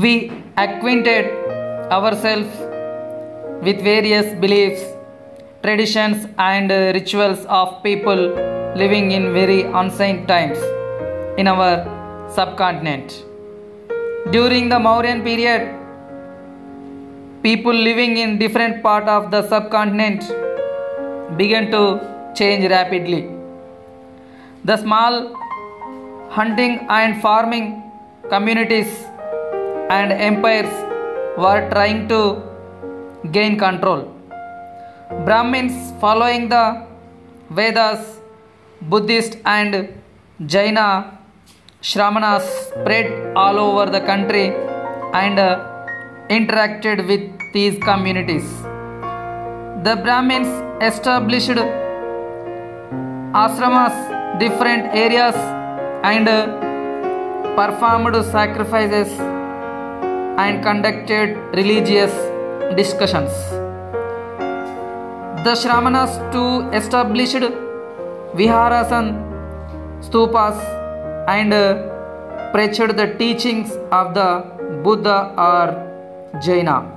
We acquainted ourselves with various beliefs, traditions, and rituals of people living in very ancient times in our subcontinent. During the Mauryan period, people living in different part of the subcontinent began to change rapidly. The small hunting and farming communities and empires were trying to gain control. Brahmins following the Vedas, Buddhist and Jaina Shramanas spread all over the country and interacted with these communities. The Brahmins established ashramas, different areas, and performed sacrifices and conducted religious discussions. The Shramanas too established viharas and stupas and preached the teachings of the Buddha or Jaina.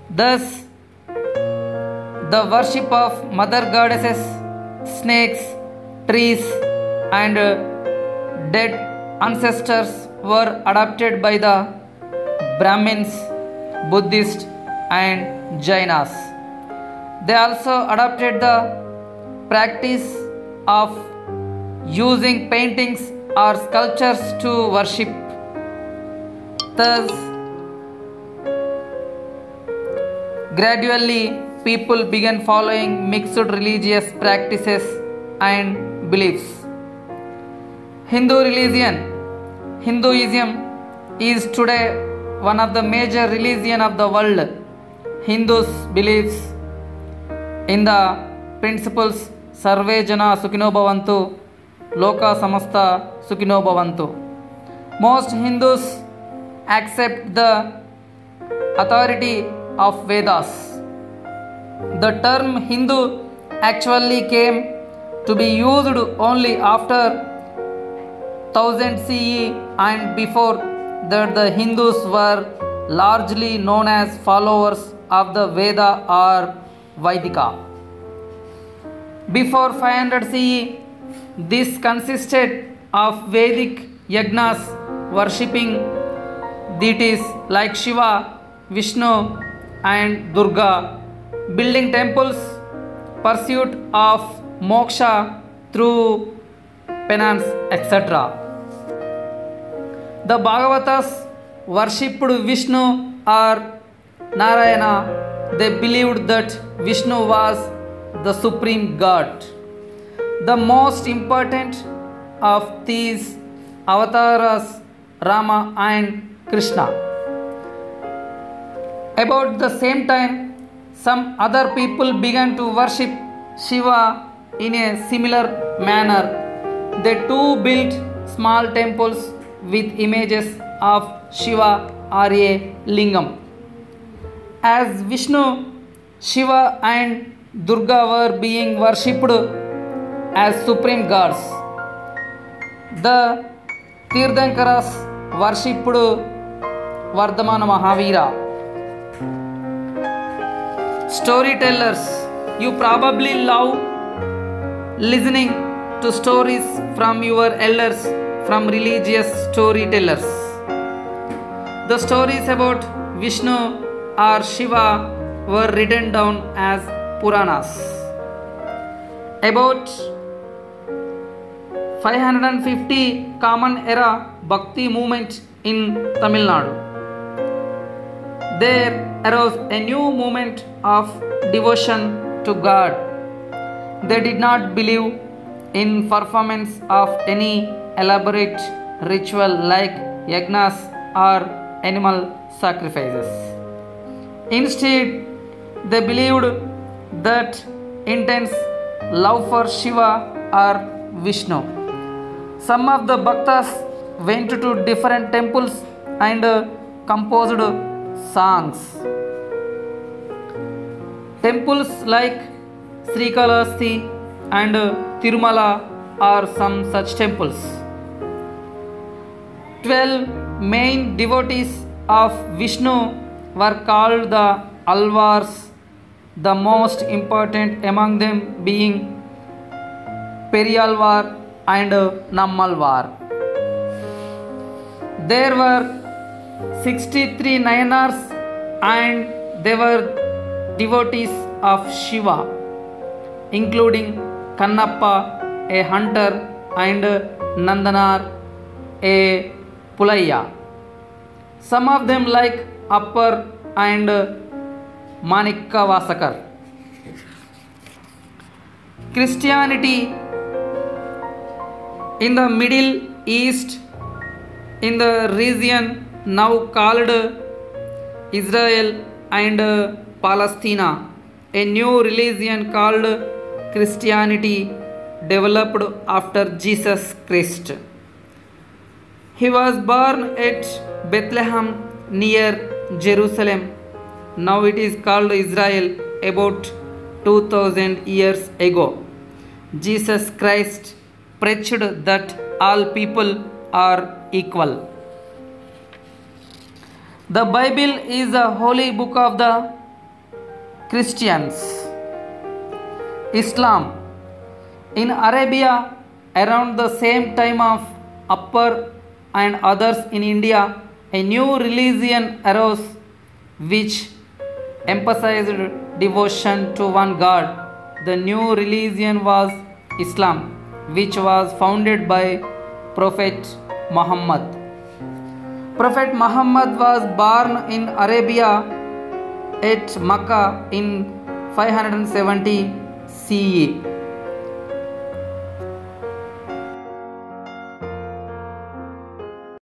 Thus, the worship of mother goddesses, snakes, trees, and dead ancestors were adopted by the Brahmins, Buddhists, and Jainas. They also adopted the practice of using paintings or sculptures to worship. Thus, gradually, people began following mixed religious practices and beliefs. Hinduism is today one of the major religions of the world. Hindus believes in the principles Sarve Jana Sukhino Bhavantu, Loka Samasta Sukhino Bhavantu. Most Hindus accept the authority of Vedas. The term Hindu actually came to be used only after 1000 CE, and before that the Hindus were largely known as followers of the Veda or Vaidika. Before 500 CE, this consisted of Vedic yagnas worshipping deities like Shiva, Vishnu, and Durga, building temples, pursuit of moksha through penance, etc. The Bhagavatas worshipped Vishnu or Narayana. They believed that Vishnu was the supreme god. The most important of these avatars, Rama and Krishna. About the same time, some other people began to worship Shiva in a similar manner. They too built small temples with images of Shiva or a lingam. As Vishnu, Shiva and Durga were being worshipped as supreme gods, the Tirthankaras worshipped Vardhamana Mahavira. Storytellers, you probably love listening to stories from your elders, from religious storytellers. The stories about Vishnu or Shiva were written down as Puranas. About 550 Common Era Bhakti movement in Tamil Nadu. There arose a new movement of devotion to God. They did not believe in performance of any elaborate ritual like yagnas or animal sacrifices. Instead, they believed that intense love for Shiva or Vishnu. Some of the bhaktas went to different temples and composed songs. Temples like Srikalahasti and Tirumala are some such temples. 12 main devotees of Vishnu were called the Alvars, the most important among them being Periyalvar and Nammalvar. There were 63 Nayanars and they were devotees of Shiva, including Kannappa, a hunter, and Nandanar, a Pulayya. Some of them like Appar and Manikkavasakar. Christianity in the Middle East, in the region now called Israel and Palestine, a new religion called Christianity developed after Jesus Christ. He was born at Bethlehem near Jerusalem. Now it is called Israel about 2000 years ago. Jesus Christ preached that all people are equal. The Bible is a holy book of the Christians. Islam. In Arabia, around the same time of Appar and others in India, a new religion arose which emphasized devotion to one God. The new religion was Islam, which was founded by Prophet Muhammad. Prophet Muhammad was born in Arabia at Makkah in 570 CE.